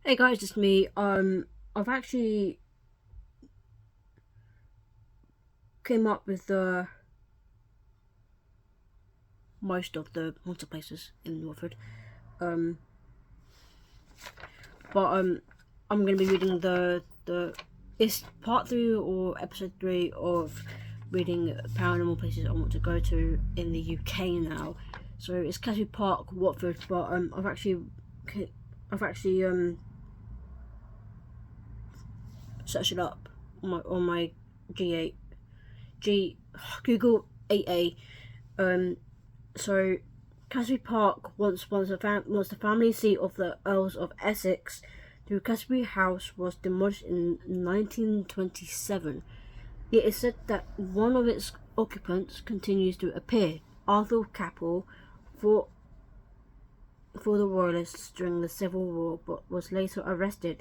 Hey guys, it's me. I've actually came up with most of the haunted places in Watford. Um, but I'm gonna be reading the it's part 3 or episode 3 of reading paranormal places I want to go to in the UK now. So it's Casby Park, Watford. But I've actually searched it up on my G8 G Google 8A. So Casby Park was the family seat of the Earls of Essex. The Casby House was demolished in 1927. It is said that one of its occupants continues to appear. Arthur Capel fought for the Royalists during the Civil War, but was later arrested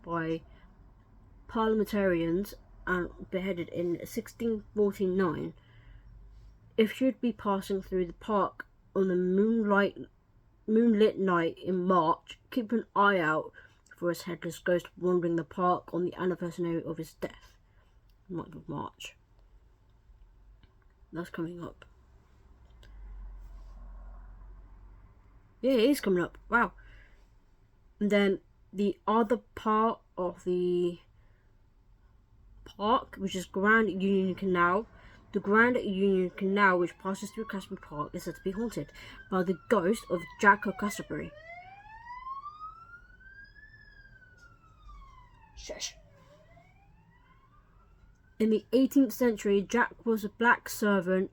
by parliamentarians and beheaded in 1649. If you'd be passing through the park on a moonlit night in March, keep an eye out for his headless ghost wandering the park on the anniversary of his death, month of March. That's coming up. Yeah, it is coming up. Wow. And then the other part of the park, which is Grand Union Canal. The Grand Union Canal, which passes through Casby Park, is said to be haunted by the ghost of Jack O'Casbury. Shush. In the 18th century, Jack was a black servant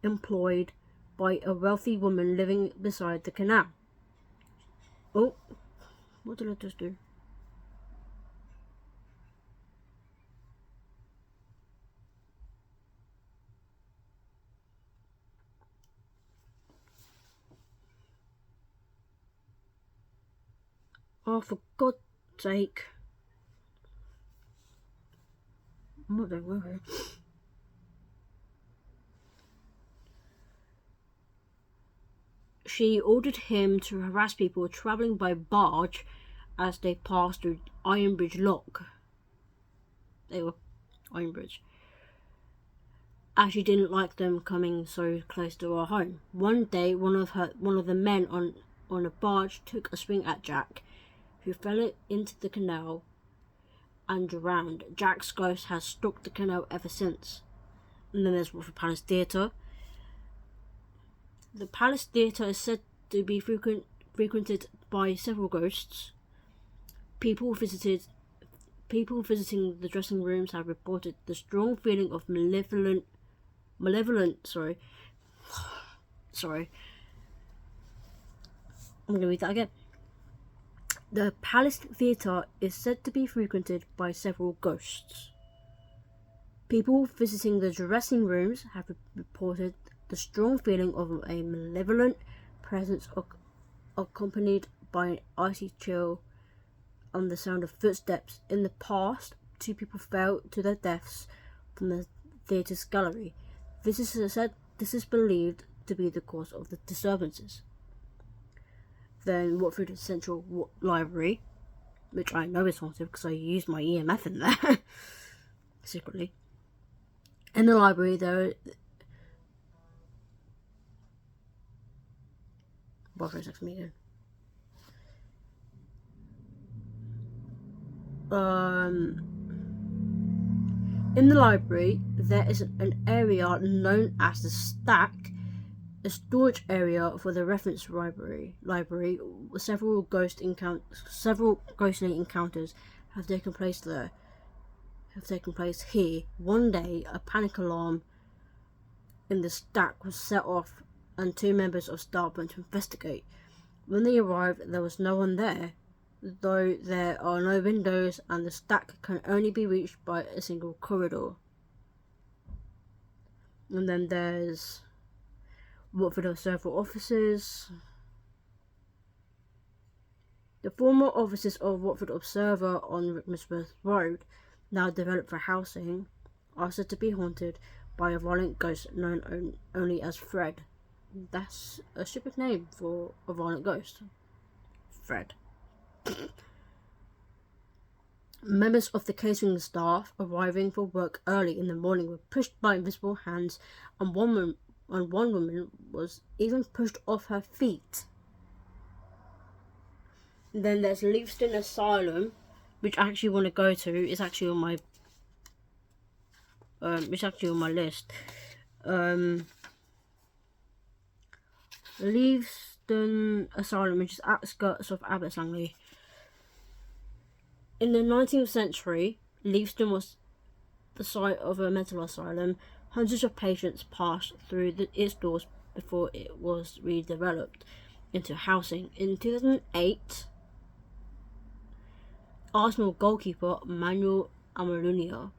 employed by a wealthy woman living beside the canal. Oh, what did I just do? Oh, for God's sake. I'm not doing well here. She ordered him to harass people travelling by barge as they passed through Ironbridge Lock. They were Ironbridge. As she didn't like them coming so close to her home. One day, one of the men on a barge took a swing at Jack, who fell into the canal and drowned. Jack's ghost has stalked the canal ever since. And then there's Watford Palace Theatre. The Palace Theatre is said to be frequented by several ghosts. People visiting the dressing rooms have reported the strong feeling of malevolent. Sorry. I'm going to read that again. The Palace Theatre is said to be frequented by several ghosts. People visiting the dressing rooms have reported the strong feeling of a malevolent presence accompanied by an icy chill and the sound of footsteps. In the past, 2 people fell to their deaths from the theatre's gallery. This is believed to be the cause of the disturbances. Then Watford Central Library, which I know is haunted because I used my EMF in there secretly. In the library, there. Boyfriend text me again. In the library, there is an area known as the Stack, a storage area for the reference library. Several ghostly encounters have taken place here. One day, a panic alarm in the Stack was set off, and 2 members of staff went to investigate. When they arrived, there was no one there, though there are no windows and the Stack can only be reached by a single corridor. And then there's Watford Observer offices. The former offices of Watford Observer on Rickmansworth Road, now developed for housing, are said to be haunted by a violent ghost known only as Fred. That's a stupid name for a violent ghost. Fred. Members of the catering staff arriving for work early in the morning were pushed by invisible hands, and one woman was even pushed off her feet. And then there's Leavesden Asylum, which I actually want to go to. It's actually on my list. Leavesden Asylum, which is outskirts of Abbots Langley. In the 19th century, Leavesden was the site of a mental asylum. Hundreds of patients passed through its doors before it was redeveloped into housing. In 2008, Arsenal goalkeeper Manuel Amalunia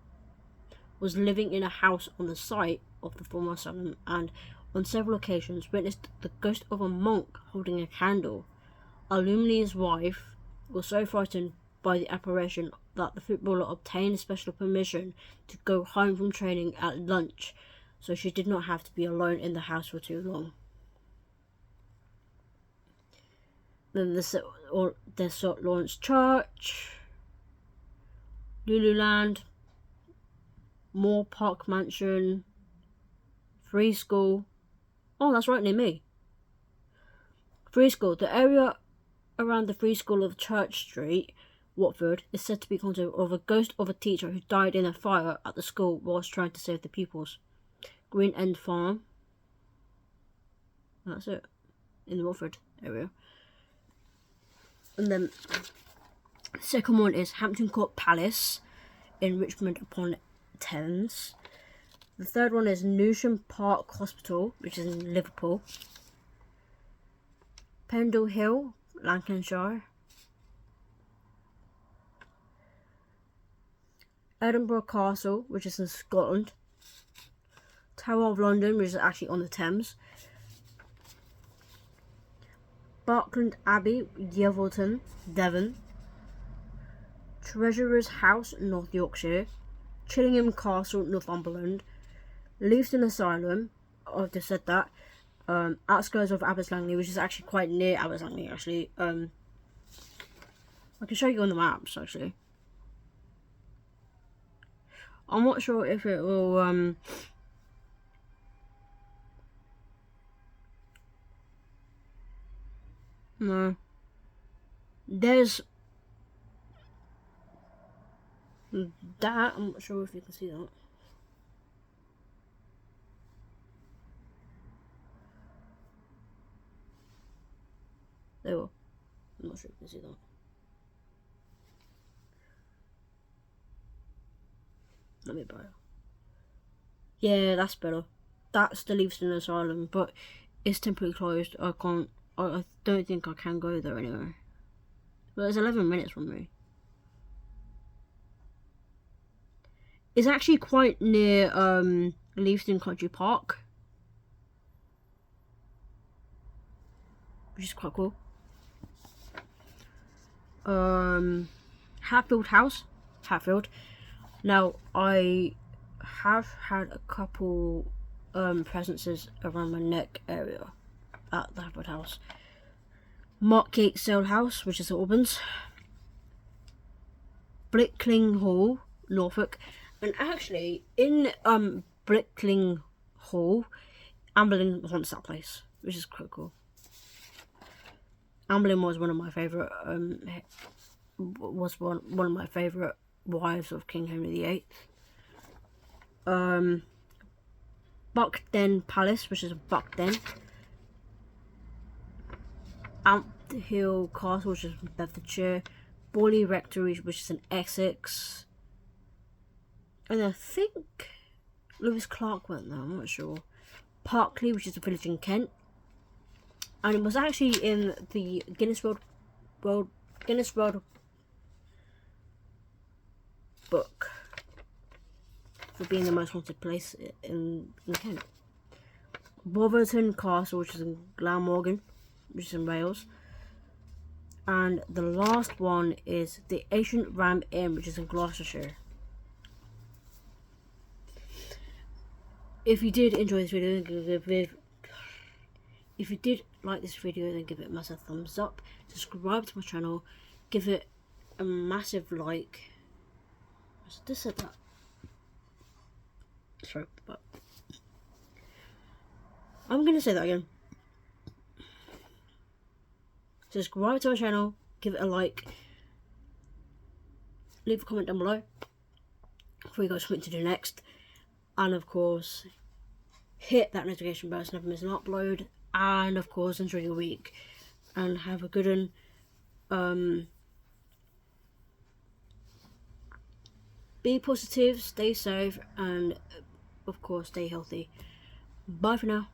was living in a house on the site of the former asylum, and on several occasions witnessed the ghost of a monk holding a candle. Alumni's wife was so frightened by the apparition that the footballer obtained special permission to go home from training at lunch, so she did not have to be alone in the house for too long. Then there's St. Lawrence Church, Lululand, Moore Park Mansion, Free School. Oh, that's right near me. Free School. The area around the Free School of Church Street, Watford, is said to be haunted of a ghost of a teacher who died in a fire at the school whilst trying to save the pupils. Green End Farm. That's it. In the Watford area. And then the second one is Hampton Court Palace in Richmond upon Thames. The third one is Newsham Park Hospital, which is in Liverpool. Pendle Hill, Lancashire. Edinburgh Castle, which is in Scotland. Tower of London, which is actually on the Thames. Barkland Abbey, Yeovilton, Devon. Treasurer's House, North Yorkshire. Chillingham Castle, Northumberland. Leavesden Asylum, I've just said that. Outskirts of Abbots Langley, which is actually quite near Abbots Langley, actually. I can show you on the maps, actually. I'm not sure if it will, no. There's that, I'm not sure if you can see that. There we go. I'm not sure if you can see that. Let me borrow. Yeah, that's better. That's the Leavesden Asylum, but it's temporarily closed. I don't think I can go there anyway. But it's 11 minutes from me. It's actually quite near Leavesden Country Park, which is quite cool. Hatfield House, Hatfield. Now, I have had a couple presences around my neck area at the Hatfield House. Markgate Sale House, which is at Albans. Blickling Hall, Norfolk. And actually, in Blickling Hall, Amberlin haunts that place, which is quite cool. Amberlin was one of my favourite, one of my favourite wives of King Henry VIII. Buckden Palace, which is Buckden. Ampthill Castle, which is in Bedfordshire. Borley Rectory, which is in Essex. And I think Lewis Clark went there, I'm not sure. Parkley, which is a village in Kent. And it was actually in the Guinness World Book for being the most haunted place in Kent. Wolverton Castle, which is in Glamorgan, which is in Wales. And the last one is the Ancient Ram Inn, which is in Gloucestershire. If you did enjoy this video, if you did like this video, then give it a massive thumbs up. Subscribe to my channel. give it a massive like. I just said that. Sorry, but I'm gonna say that again. Subscribe to our channel, give it a like, leave a comment down below before you got something to do next, and of course hit that notification bell so never miss an upload, and of course enjoy your week and have a good one. Be positive, stay safe, and of course stay healthy. Bye for now.